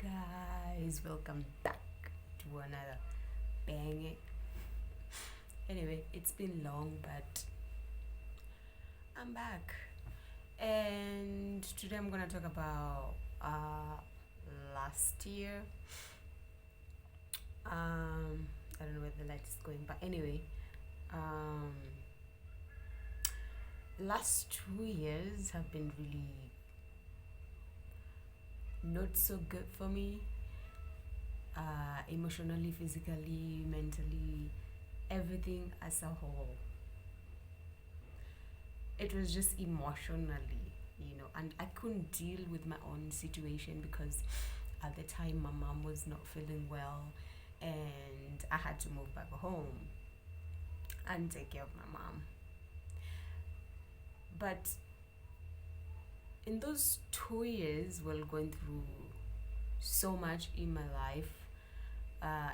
guys, welcome back to another banging. Anyway, it's been long, but I'm back, and today I'm gonna talk about last year. I don't know where the light is going, but anyway, um, last 2 years have been really not so good for me, emotionally, physically, mentally, everything as a whole. It was just emotionally, and I couldn't deal with my own situation because at the time my mom was not feeling well and I had to move back home and take care of my mom. But in those 2 years, while going through so much in my life,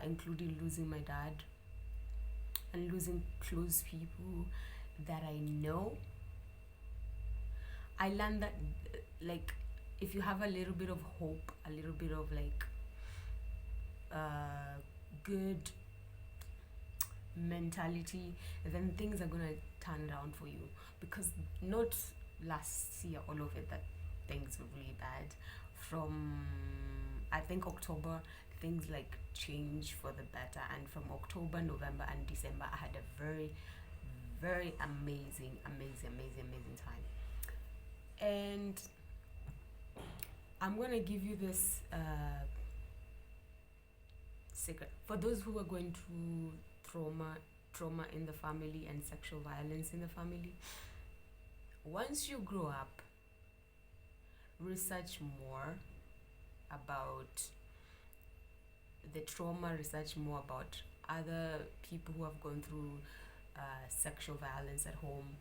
including losing my dad and losing close people that I know, I learned that, like, if you have a little bit of hope, a little bit of good mentality, then things are gonna turn around for you. Because not last year, all of it, that things were really bad. From I think October, things like changed for the better, and from October, November, and December, I had a very, very amazing time. And I'm gonna give you this secret for those who are going through trauma in the family and sexual violence in the family. Once you grow up, research more about the trauma, research more about other people who have gone through sexual violence at home,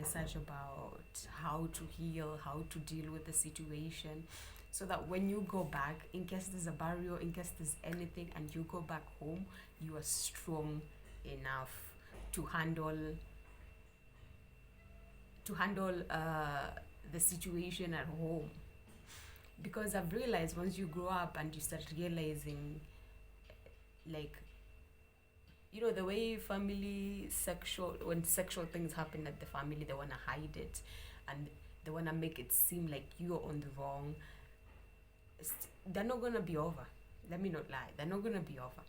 research about how to heal, how to deal with the situation, so that when you go back, in case there's a barrier, in case there's anything, and you go back home, you are strong enough to handle the situation at home. Because I've realized once you grow up and you start realizing, like, the way when sexual things happen at the family, they want to hide it and they want to make it seem like you're on the wrong. They're not going to be over. Let me not lie. They're not going to be over.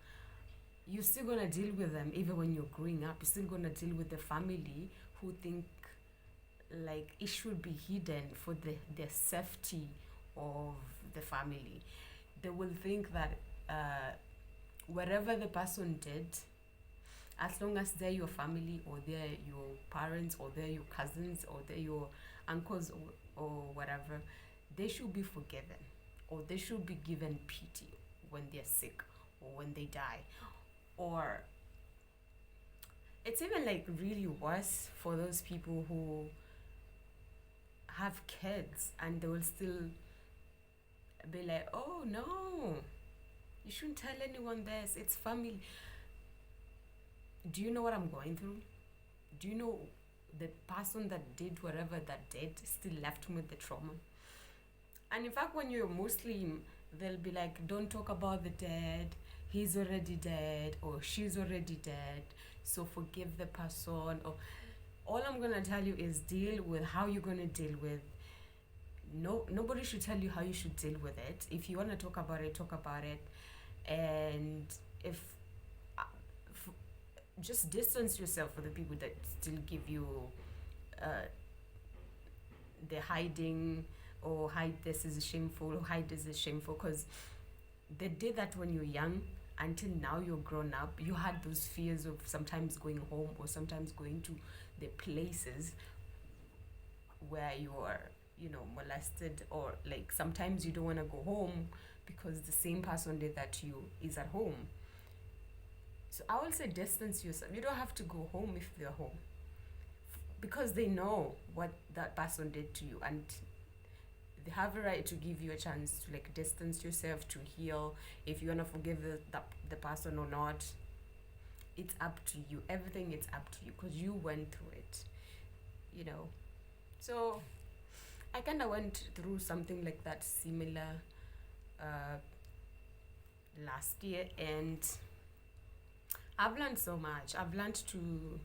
You're still going to deal with them even when you're growing up. You're still going to deal with the family who think like it should be hidden for the safety of the family. They will think that whatever the person did, as long as they're your family, or they're your parents, or they're your cousins, or they're your uncles, or whatever, they should be forgiven, or they should be given pity when they're sick or when they die. Or it's even like really worse for those people who have kids and they will still be like, oh no, you shouldn't tell anyone this, it's family. Do you know what I'm going through? Do you know the person that did whatever that did still left me with the trauma? And in fact, when you're Muslim, they'll be like, don't talk about the dead, he's already dead, or she's already dead, so forgive the person. Or all I'm gonna tell you is deal with how you're gonna deal with. Nobody should tell you how you should deal with it. If you want to talk about it, talk about it. And if just distance yourself from the people that still give you the hiding, or hide this is shameful, or hide this is shameful, because they did that when you're young. Until now you're grown up, you had those fears of sometimes going home, or sometimes going to the places where you are molested, or like sometimes you don't want to go home because the same person did that to you is at home. So I will say distance yourself. You don't have to go home if they're home, because they know what that person did to you, and they have a right to give you a chance to like distance yourself, to heal. If you want to forgive the person or not, it's up to you. Everything is up to you, because you went through it. So I kind of went through something like that, similar, uh, last year, and I've learned so much. I've learned to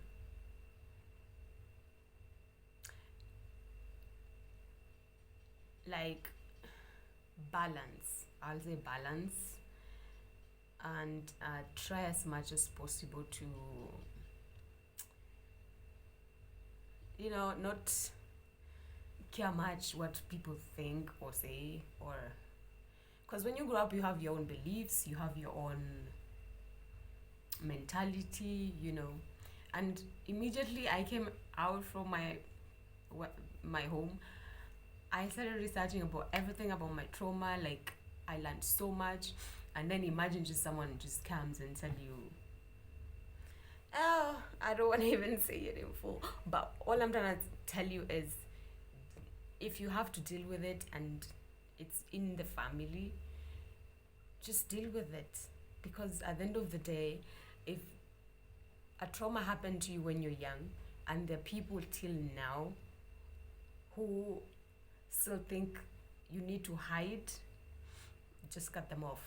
like balance. I'll say balance, and try as much as possible to, not care much what people think or say, or because when you grow up, you have your own beliefs, you have your own mentality, and immediately I came out from my home. I started researching about everything about my trauma. Like, I learned so much, and then imagine just someone just comes and tell you, oh, I don't want to even say it in full, but all I'm trying to tell you is, if you have to deal with it and it's in the family, just deal with it. Because at the end of the day, if a trauma happened to you when you're young, and there are people till now who still think you need to hide, just cut them off.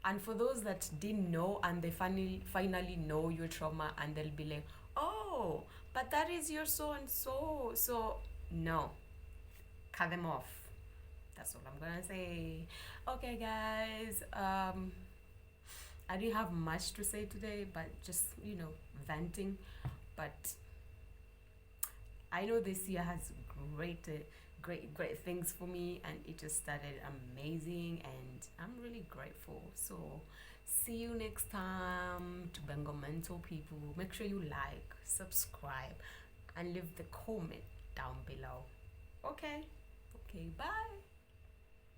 And for those that didn't know and they finally know your trauma, and they'll be like, oh, but that is your so and so. So, no, cut them off. That's all I'm gonna say. Okay, guys. I didn't have much to say today, but just, venting. But I know this year has great things for me, and it just started amazing, and I'm really grateful. So see you next time. To Bengal Mental people, make sure you like, subscribe, and leave the comment down below. Okay, bye.